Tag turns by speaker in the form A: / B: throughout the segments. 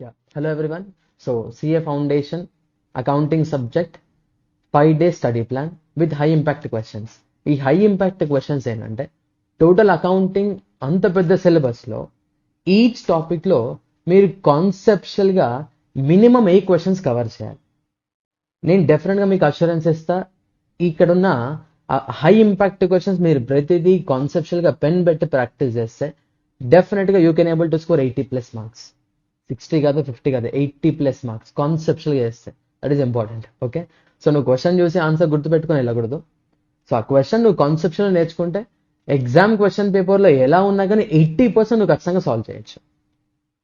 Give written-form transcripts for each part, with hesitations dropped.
A: Yeah. Hello everyone. So CA Foundation accounting subject 5-day study plan with high impact questions. ఈ high impact questions ఏంటంటే total accounting అంత పెద్ద syllabus లో each topic లో మీరు conceptual గా మినిమం 8 క్వశ్చన్స్ కవర్ చేయాలి. నేను డెఫినెట్ గా మీకు అష్యూరెన్స్ ఇస్తా, ఇక్కడున్న హై ఇంపాక్ట్ క్వశ్చన్స్ మీరు ప్రతిదీ కాన్సెప్చువల్ గా పెన్ పెట్టి ప్రాక్టీస్ చేస్తే డెఫినెట్ గా you can able to score 80+ marks. 60 కాదు 50 కాదు 80+ మార్క్స్ కాన్సెప్చువల్గా చేస్తే. That is important. Okay, so నువ్వు క్వశ్చన్ చూసి ఆన్సర్ గుర్తుపెట్టుకొని వెళ్ళకూడదు. సో ఆ క్వశ్చన్ నువ్వు కాన్సెప్చువల్ నేర్చుకుంటే ఎగ్జామ్ క్వశ్చన్ పేపర్లో ఎలా ఉన్నా కానీ 80% నువ్వు ఖచ్చితంగా సాల్వ్ చేయొచ్చు.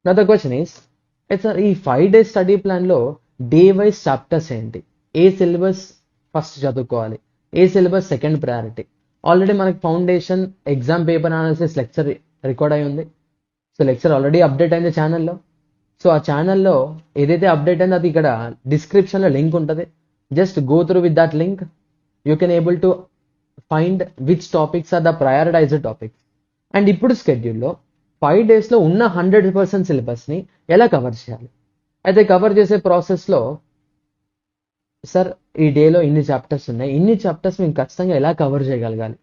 A: నా ద క్వశ్చన్ ఈస్ సార్, ఈ 5-day స్టడీ ప్లాన్లో డే వైజ్ చాప్టర్స్ ఏంటి, ఏ సిలబస్ ఫస్ట్ చదువుకోవాలి, ఏ సిలబస్ సెకండ్ ప్రయారిటీ. ఆల్రెడీ మనకి foundation exam paper analysis lecture record అయి ఉంది. సో లెక్చర్ ఆల్రెడీ అప్డేట్ అయింది ఛానల్లో. సో ఆ ఛానల్లో ఏదైతే అప్డేట్ అయిందో అది ఇక్కడ డిస్క్రిప్షన్లో లింక్ ఉంటుంది. Just go through with that link. You can able to find which topics are the prioritised topics. And ఇప్పుడు స్కెడ్యూల్లో 5 daysలో ఉన్న 100% సిలబస్ని ఎలా కవర్ చేయాలి. అయితే కవర్ చేసే ప్రాసెస్లో సార్ ఈ డేలో ఇన్ని చాప్టర్స్ ఉన్నాయి, ఇన్ని చాప్టర్స్ మేము ఖచ్చితంగా ఎలా కవర్ చేయగలగాలి.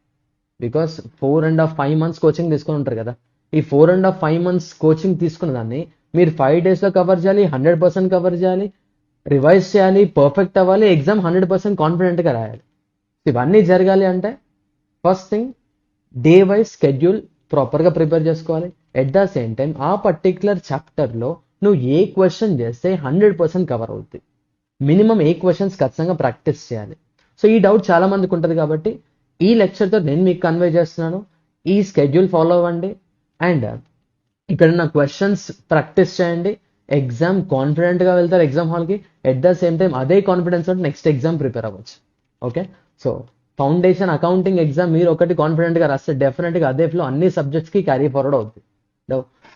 A: బికాస్ 4.5 months కోచింగ్ తీసుకుని ఉంటారు కదా. ఈ 4.5 months కోచింగ్ తీసుకున్న దాన్ని మీరు 5 daysలో కవర్ చేయాలి, 100% కవర్ చేయాలి, రివైజ్ చేయాలి, పర్ఫెక్ట్ అవ్వాలి, ఎగ్జామ్ 100% కాన్ఫిడెంట్గా రాయాలి. ఇవన్నీ జరగాలి అంటే first thing day wise schedule ప్రాపర్గా ప్రిపేర్ చేసుకోవాలి. ఎట్ ద సేమ్ టైం ఆ పర్టిక్యులర్ చాప్టర్లో నువ్వు ఏ క్వశ్చన్ చేస్తే 100% కవర్ అవుతుంది. మినిమం 8 questions ఖచ్చితంగా ప్రాక్టీస్ చేయాలి. సో ఈ డౌట్ చాలా మందికి ఉంటుంది కాబట్టి ఈ లెక్చర్తో నేను మీకు కన్వే చేస్తున్నాను. ఈ స్కెడ్యూల్ ఫాలో అవ్వండి అండ్ ఇక్కడ ఉన్న క్వశ్చన్స్ ప్రాక్టీస్ చేయండి. ఎగ్జామ్ కాన్ఫిడెంట్గా వెళ్తారు ఎగ్జామ్ హాల్కి. ఎట్ ద సేమ్ టైం అదే కాన్ఫిడెన్స్ తోటి నెక్స్ట్ ఎగ్జామ్ ప్రిపేర్ అవ్వచ్చు. Okay, so foundation accounting exam మీరు ఒకటి కాన్ఫిడెంట్గా రాస్తే డెఫినెట్గా అదే ఫ్లో అన్ని సబ్జెక్ట్స్కి క్యారీ ఫార్వర్డ్ అవుతుంది.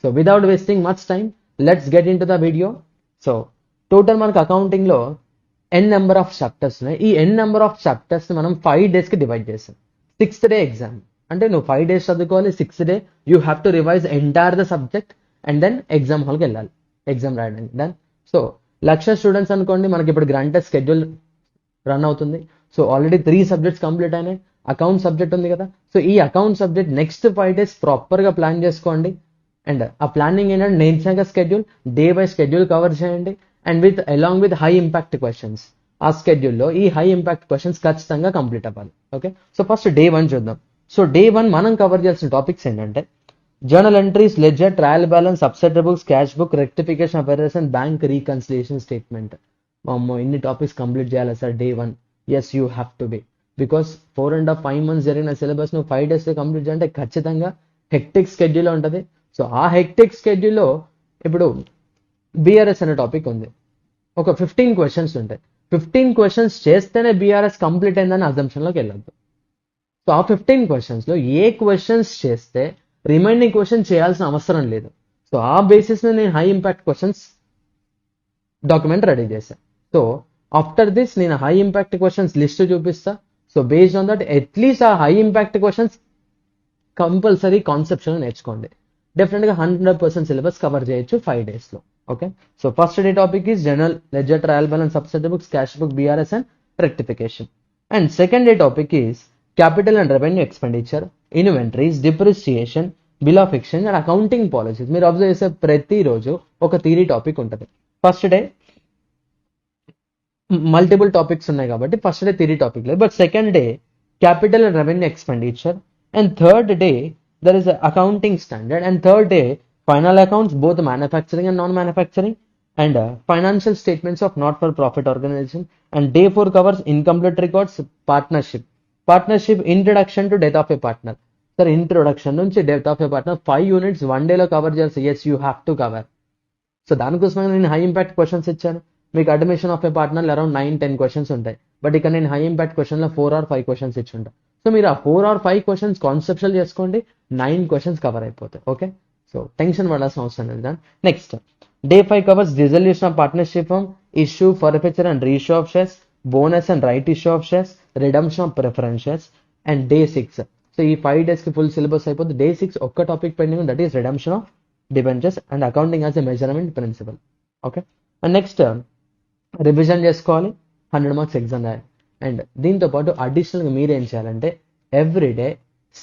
A: So without wasting much time let's get in to the video. So total మనకు అకౌంటింగ్లో n నెంబర్ ఆఫ్ చాప్టర్స్ ఉన్నాయి. ఈ n నెంబర్ ఆఫ్ చాప్టర్స్ మనం 5 daysకి డివైడ్ చేస్తాం. 6th day ఎగ్జామ్ అంటే నువ్వు 5 days చదువుకోవాలి. 6th day you have to revise entire the subject and then exam హాల్కి వెళ్ళాలి ఎగ్జామ్ రాయడానికి. దెన్ సో 1,00,000 స్టూడెంట్స్ అనుకోండి, మనకి ఇప్పుడు గ్రాంటెడ్ స్కెడ్యూల్ రన్ అవుతుంది. సో ఆల్రెడీ 3 subjects కంప్లీట్ అయినాయి. అకౌంట్ సబ్జెక్ట్ ఉంది కదా. సో ఈ అకౌంట్ సబ్జెక్ట్ నెక్స్ట్ 5 days ప్రాపర్గా ప్లాన్ చేసుకోండి. అండ్ ఆ ప్లానింగ్ ఏంటంటే నేర్చాక schedule day by schedule cover చేయండి and along with high impact questions. ఆ స్కెడ్యూల్లో ఈ హై ఇంపాక్ట్ క్వశ్చన్స్ ఖచ్చితంగా కంప్లీట్ అవ్వాలి. ఓకే, సో ఫస్ట్ day 1 చూద్దాం. సో day 1 మనం కవర్ చేయాల్సిన టాపిక్స్ ఏంటంటే journal entries, ledger, trial balance, subset books, cash book, rectification of errors and bank reconciliation statement. అమ్మో ఇన్ని టాపిక్స్ కంప్లీట్ చేయాలి sir day 1. Yes you have to be, because 4.5 months జరిగిన syllabus నువ్వు 5 daysలో complete చేయాలంటే ఖచ్చితంగా హెక్టిక్ స్కెడ్యూల్ ఉంటుంది. So ఆ హెక్టిక్ స్కెడ్యూల్లో ఇప్పుడు బీఆర్ఎస్ అనే టాపిక్ ఉంది. ఒక 15 questions ఉంటాయి. 15 questions చేస్తేనే బీఆర్ఎస్ కంప్లీట్ అయిందని అజంప్షన్లోకి వెళ్ళొద్దు. సో ఆ 15 questions ఏ క్వశ్చన్స్ చేస్తే రిమైనింగ్ క్వశ్చన్ చేయాల్సిన అవసరం లేదు. సో ఆ బేసిస్లో నేను high impact questions document ready చేశాను. సో ఆఫ్టర్ దిస్ నేను హై ఇంపాక్ట్ క్వశ్చన్స్ లిస్ట్ చూపిస్తా. So based on that at least ఆ high impact questions compulsory conception నేర్చుకోండి. డెఫినెట్గా 100% సిలబస్ కవర్ చేయొచ్చు 5 daysలో. Okay, so first day topic is journal, ledger, trial balance, subset books, cash book, BRS and rectification. And second day topic is capital and revenue expenditure, inventories, depreciation, bill of exchange and accounting policies. మీరు observe చేసే ప్రతిరోజు ఒక theory topic ఉంటుంది. First day multiple topics ఉన్నాయి కాబట్టి first day theory topic లేదు. But second day capital and revenue expenditure and third day there is a accounting standard and third day final accounts, both manufacturing and non-manufacturing, and financial statements of not-for-profit organization. And day 4 covers incomplete records, partnership introduction to death of a partner. Sir, introduction nunchi death of a partner 5 units 1 day lo cover cheyalsi. Yes, you have to cover. So దానికోసమే నేను high impact questions ఇచ్చాను. మీకు admission of a partner around 9-10 questions ఉంటాయి. But ఇక్కడ నేను high impact క్వశ్చన్లో 4 or 5 questions ఇచ్చుంటా. So మీరు ఆ 4 or 5 questions కాన్సెప్చువల్ చేసుకోండి, 9 questions కవర్ అయిపోతాయి. ఓకే, సో టెన్షన్ పడాల్సిన అవసరం లేదు. Next day 5 covers dissolution of partnership firm, issue, forfeiture and reissue of shares, bonus and right issue of shares, redemption of preference shares. And day 6 so ఈ 5 days కి full syllabus అయిపోతుంది. Day 6 ఒక్క topic pending, that is redemption of debentures and accounting as a measurement principle. Okay, and next revision చేసుకోవాలి, 100 marks exam రాయాలి. And దీంతో పాటు అడిషనల్గా మీరు ఏం చేయాలంటే every day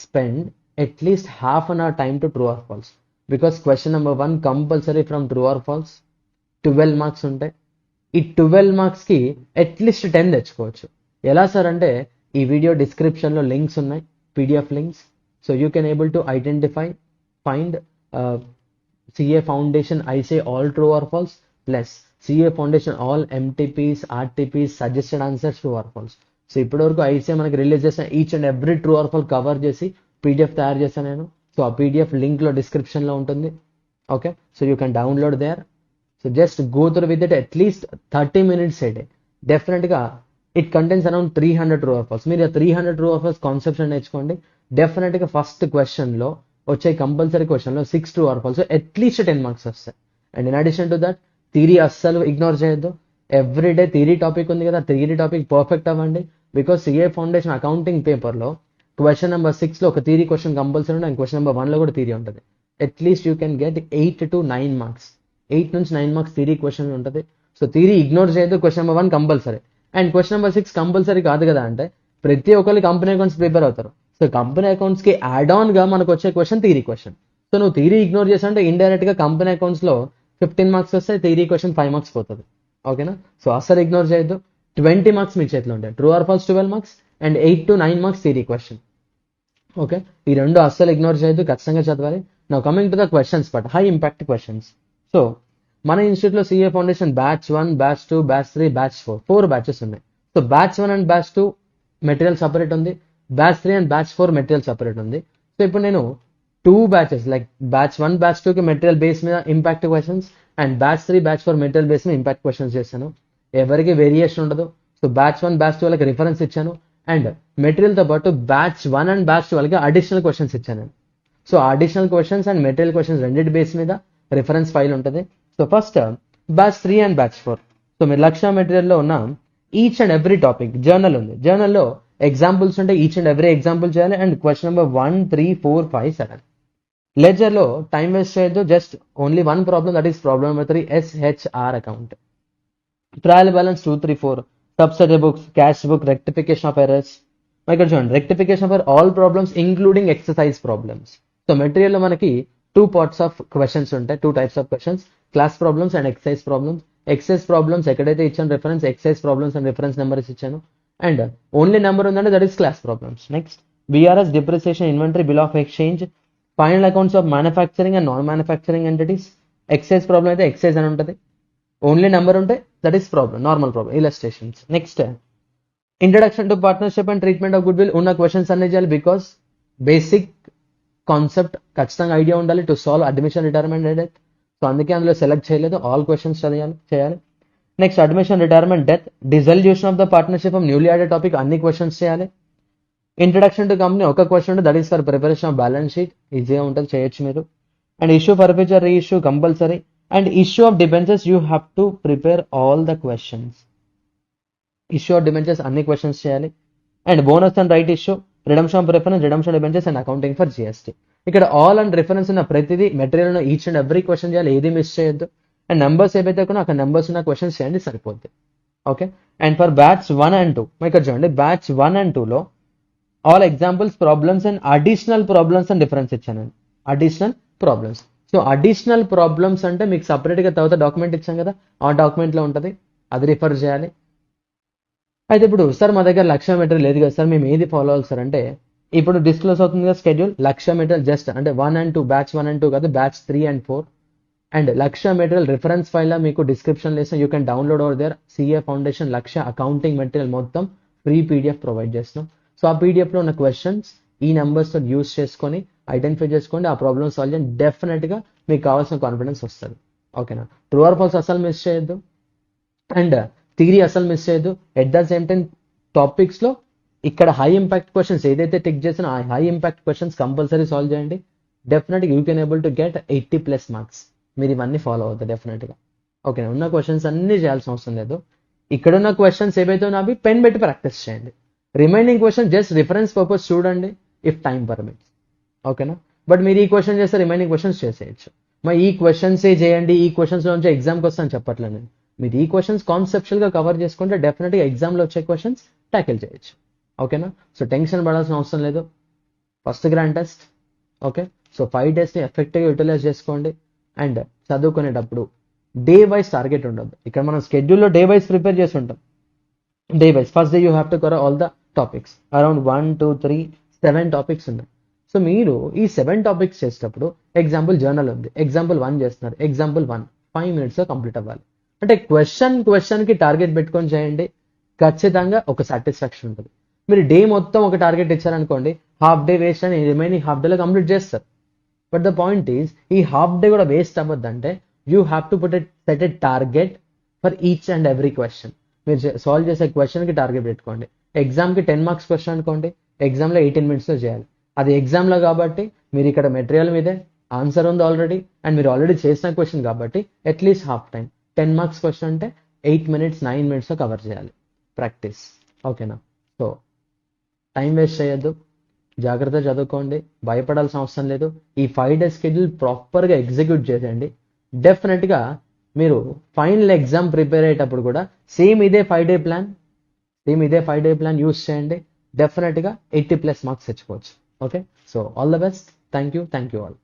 A: spend at least half an hour time to true or false. Because question number 1 compulsory from true or false 12 marks ఉంటాయి. ఈ 12 మార్క్స్కి అట్లీస్ట్ 10 తెచ్చుకోవచ్చు. ఎలా సార్ అంటే ఈ వీడియో డిస్క్రిప్షన్లో లింక్స్ ఉన్నాయి, PDF links. So you can able to identify, find CA foundation ICAI all true or false plus CA foundation all MTPs, RTPs, suggested answers true or false. So ఇప్పటివరకు ICAI మనకి release చేసిన each and every true or false cover చేసి PDF తయారు చేశాను నేను. So ఆ PDF లింక్లో డిస్క్రిప్షన్లో ఉంటుంది. Okay, so you can download there. So just go through with it at least 30 minutes a day. డెఫినెట్గా it contains around 300 true or false. మీరు 300 ట్రూ ఆర్ ఫాల్స్ కాన్సెప్ట్స్ నేర్చుకోండి. డెఫినెట్గా ఫస్ట్ క్వశ్చన్లో వచ్చే కంపల్సరీ క్వశ్చన్లో 6 true or false, at least 10 marks వస్తాయి. And in addition to that theory అస్సలు ignore చేయొద్దు. ఎవ్రీడే థియరీ టాపిక్ ఉంది కదా, థియరీ టాపిక్ పర్ఫెక్ట్ అవ్వండి. బికాస్ CA ఫౌండేషన్ అకౌంటింగ్ పేపర్లో క్వశ్చన్ నెంబర్ 6లో ఒక థియరీ క్వశ్చన్ కంపల్సరీ ఉంటుంది, అండ్ క్వశ్చన్ నెంబర్ 1లో కూడా థియరీ ఉంటుంది. At least you can get 8 to 9 marks. 8 నుంచి 9 మార్క్స్ థియరీ క్వశ్చన్ ఉంటుంది. సో థియరీ ఇగ్నోర్ చేయొద్దు. Question number 1 compulsory, and question number 6 compulsory కాదు కదా అంటే ప్రతి ఒక్కరు కంపెనీ అకౌంట్స్ ప్రిపేర్ అవుతారు. సో కంపెనీ అకౌంట్స్కి యాడ్ ఆన్గా మనకు వచ్చే క్వశ్చన్ థియరీ క్వశ్చన్. సో నువ్వు థియరీ ఇగ్నోర్ చేసావంటే ఇండైరెక్ట్గా కంపెనీ అకౌంట్స్లో 15 మార్క్స్ వస్తాయి, థియరీ క్వశ్చన్ 5 మార్క్స్ పోతుంది. ఓకేనా, సో అస్సలు ఇగ్నోర్ చేయొద్దు. 20 మార్క్స్ మీ చేతిలో ఉంటాయి. True or false 12 marks and 8 to 9 marks theory question. Okay, ఈ రెండు అస్సలు ఇగ్నోర్ చేయొద్దు, ఖచ్చితంగా చదవాలి. Now coming to the questions part, high impact questions. So మన ఇన్స్టిట్యూట్లో CA foundation batch 1, batch 2, batch 3, batch 4 batches ఉన్నాయి. So batch 1 and batch 2 material separate ఉంది, batch 3 and batch 4 material separate ఉంది. సో ఇప్పుడు నేను 2 బ్యాచెస్ లైక్ బ్యాచ్ 1, బ్యాచ్ 2కి material base మీద impact questions and batch 3, batch 4 material base మీద impact questions చేశాను. ఎవరికి వేరియేషన్ ఉండదు. సో బ్యాచ్ 1, బ్యాచ్ 2 వాళ్ళకి రిఫరెన్స్ ఇచ్చాను, అండ్ మెటీరియల్తో పాటు బ్యాచ్ 1 అండ్ బ్యాచ్ 2 వాళ్ళకి అడిషనల్ క్వశ్చన్స్ ఇచ్చాను. So additional questions and material questions రెండింటి బేస్ మీద రిఫరెన్స్ ఫైల్ ఉంటుంది. So first batch 3 and batch 4. So మీరు లక్ష్య మెటీరియల్లో ఉన్న each and every topic journal ఉంది. జర్నల్లో ఎగ్జాంపుల్స్ ఉంటే ఈచ్ అండ్ ఎవ్రీ ఎగ్జాంపుల్ చేయాలి, అండ్ క్వశ్చన్ నెంబర్ 1, 3, 4, 5, 7. లెడ్జర్లో టైం వేస్ట్ చేయొద్దు, just only 1 problem, that is problem number 3, SHR account. Trial balance 2, 3, 4, subsidiary books, cash book, rectification of errors. ఇక్కడ చూడండి, rectification of all problems including exercise problems. So మెటీరియల్లో మనకి 2 parts of questions ఉంటాయి, 2 types of questions, class problems and exercise problems. Exercise problems ఎక్కడైతే ఇచ్చాను reference, exercise problems and reference numbers ఇచ్చాను, and only number ఉందంటే that is class problems. Next BRS, depreciation, inventory, bill of exchange, final accounts of manufacturing and non manufacturing entities. Excise problem అయితే excise అని ఉంటుంది, only number ఉంటే that is problem, normal problem, illustrations. Next introduction to partnership and treatment of good will. ఉన్న questions అన్ని చేయాలి, because basic concept ఖచ్చితంగా idea ఉండాలి to solve admission, retirement, death. So అందుకే అందులో సెలెక్ట్ చేయలేదు, ఆల్ క్వశ్చన్స్ చేయాలి. Next admission, retirement, death, dissolution of the partnership of newly added topic, అన్ని క్వశ్చన్స్ చేయాలి. ఇంట్రడక్షన్ టు కంపెనీ ఒక క్వశ్చన్ ఉంటుంది, that is for preparation of balance sheet, ఈజీగా ఉంటుంది, చేయొచ్చు మీరు. And issue for future, re issue compulsory, and issue of debentures you have to prepare all the questions. Issue of debentures అన్ని questions చేయాలి. And bonus and right issue, redemption of preference, redemption debentures and accounting for GST. ఇక్కడ all and reference ఉన్న ప్రతిదీ material each and every question చేయాలి, ఏది miss చేయొద్దు. And numbers ఏవైతే కూడా అక్కడ నెంబర్స్ ఉన్న క్వశ్చన్స్ చేయండి, సరిపోద్ది. Okay, and for batch 1 and 2 ఇక్కడ చూడండి, బ్యాచ్ 1 and 2లో all examples, problems and additional problems and difference ఇచ్చాను. Additional problems. So additional problems అంటే మీకు సపరేట్గా తర్వాత డాక్యుమెంట్ ఇచ్చాం కదా, ఆ డాక్యుమెంట్లో ఉంటుంది, అది రిఫర్ చేయాలి. అయితే ఇప్పుడు సార్ మా దగ్గర లక్ష్య మెటీరియల్ లేదు కదా సార్, మేము ఏది ఫాలో అవ్వాలి సార్ అంటే, ఇప్పుడు డిస్క్లోజ్ అవుతుంది కదా స్కెడ్యూల్. లక్ష్య మెటీరియల్ జస్ట్ అంటే 1 and 2, బ్యాచ్ 1 and 2 కాదు, batch 3 and 4. And Lakshya material reference file మీకు డిస్క్రిప్షన్ లేసిన you can download over there. CA foundation Lakshya accounting material మొత్తం ఫ్రీ PDF ప్రొవైడ్ చేస్తున్నాం. సో ఆ పీడిఎఫ్లో ఉన్న క్వశ్చన్స్ ఈ నెంబర్స్తో యూస్ చేసుకొని ఐడెంటిఫై చేసుకోండి, ఆ ప్రాబ్లమ్ సాల్వ్ చేయండి, డెఫినెట్గా మీకు కావాల్సిన కాన్ఫిడెన్స్ వస్తుంది. ఓకేనా, ట్రూ ఆర్ ఫాల్స్ అసలు మిస్ చేయొద్దు, అండ్ థియరీ అసలు మిస్ చేయొద్దు. ఎట్ ద సేమ్ టైం టాపిక్స్లో ఇక్కడ హై ఇంపాక్ట్ క్వశ్చన్స్ ఏదైతే టిక్ చేసినా ఆ high impact questions compulsory solve చేయండి. డెఫినెట్గా you can able to get 80+ marks. మీరు ఇవన్నీ ఫాలో అవుతారు డెఫినెట్గా. ఓకేనా, ఉన్న క్వశ్చన్స్ అన్నీ చేయాల్సిన అవసరం లేదు. ఇక్కడున్న క్వశ్చన్స్ ఏవైతే ఉన్నాయో అవి పెన్ పెట్టి ప్రాక్టీస్ చేయండి. Remaining question just reference purpose చూడండి, ఇఫ్ టైం పర్మిట్స్. ఓకేనా? బట్ మీరు ఈ క్వశ్చన్ చేస్తే రిమైనింగ్ క్వశ్చన్స్ చేసేయచ్చు. మరి ఈ క్వశ్చన్సే చేయండి, ఈ క్వశ్చన్స్ నుంచి ఎగ్జామ్కి వస్తాను చెప్పట్లేదు నేను. మీరు ఈ క్వశ్చన్స్ కాన్సెప్చువల్గా కవర్ చేసుకుంటే డెఫినెట్గా ఎగ్జామ్లో వచ్చే క్వశ్చన్స్ ట్యాకిల్ చేయొచ్చు. ఓకేనా? సో టెన్షన్ పడాల్సిన అవసరం లేదు. First grand test. Okay, so 5 డేస్ని ఎఫెక్టివ్గా యూటిలైజ్ చేసుకోండి. అండ్ చదువుకునేటప్పుడు డే వైజ్ టార్గెట్ ఉండదు. ఇక్కడ మనం స్కెడ్యూల్లో డే వైజ్ ప్రిపేర్ చేసి ఉంటాం. Day wise first day you have to cover all the topics, around 1, 2, 3, 7 topics ఉన్నాయి. సో మీరు ఈ 7 టాపిక్స్ చేసేటప్పుడు ఎగ్జాంపుల్ జర్నల్ ఉంది, ఎగ్జాంపుల్ 1 చేస్తున్నారు, ఎగ్జాంపుల్ 1 5 minutesలో కంప్లీట్ అవ్వాలి. అంటే క్వశ్చన్కి టార్గెట్ పెట్టుకొని చేయండి, ఖచ్చితంగా ఒక సాటిస్ఫాక్షన్ ఉంటుంది. మీరు డే మొత్తం ఒక టార్గెట్ ఇచ్చారనుకోండి, హాఫ్ డే వేస్ట్ అని రిమైనింగ్ హాఫ్ డేలో కంప్లీట్ చేస్తారు. బట్ ద పాయింట్ ఈజ్ ఈ హాఫ్ డే కూడా వేస్ట్ అవ్వద్దంటే you have to set a target for each and every question. మీరు సాల్వ్ చేసే క్వశ్చన్కి టార్గెట్ పెట్టుకోండి. ఎగ్జామ్కి 10 marks క్వశ్చన్ అనుకోండి, ఎగ్జామ్లో 18 minutesలో చేయాలి. అది ఎగ్జామ్లో కాబట్టి మీరు ఇక్కడ మెటీరియల్ మీదే ఆన్సర్ ఉంది ఆల్రెడీ, అండ్ మీరు ఆల్రెడీ చేసిన క్వశ్చన్ కాబట్టి at least half time. 10 marks question అంటే 8 minutes 9 minutesలో కవర్ చేయాలి. ప్రాక్టీస్. ఓకేనా? సో టైం వేస్ట్ చేయొద్దు, జాగ్రత్త చదువుకోండి, భయపడాల్సిన అవసరం లేదు. ఈ 5 days షెడ్యూల్ ప్రాపర్గా ఎగ్జిక్యూట్ చేసేయండి. డెఫినెట్గా మీరు ఫైనల్ ఎగ్జామ్ ప్రిపేర్ అయ్యేటప్పుడు కూడా సేమ్ ఇదే 5 day ప్లాన్ యూస్ చేయండి. డెఫినెట్గా 80+ marks తెచ్చుకోవచ్చు. Okay, so all the best. Thank you all.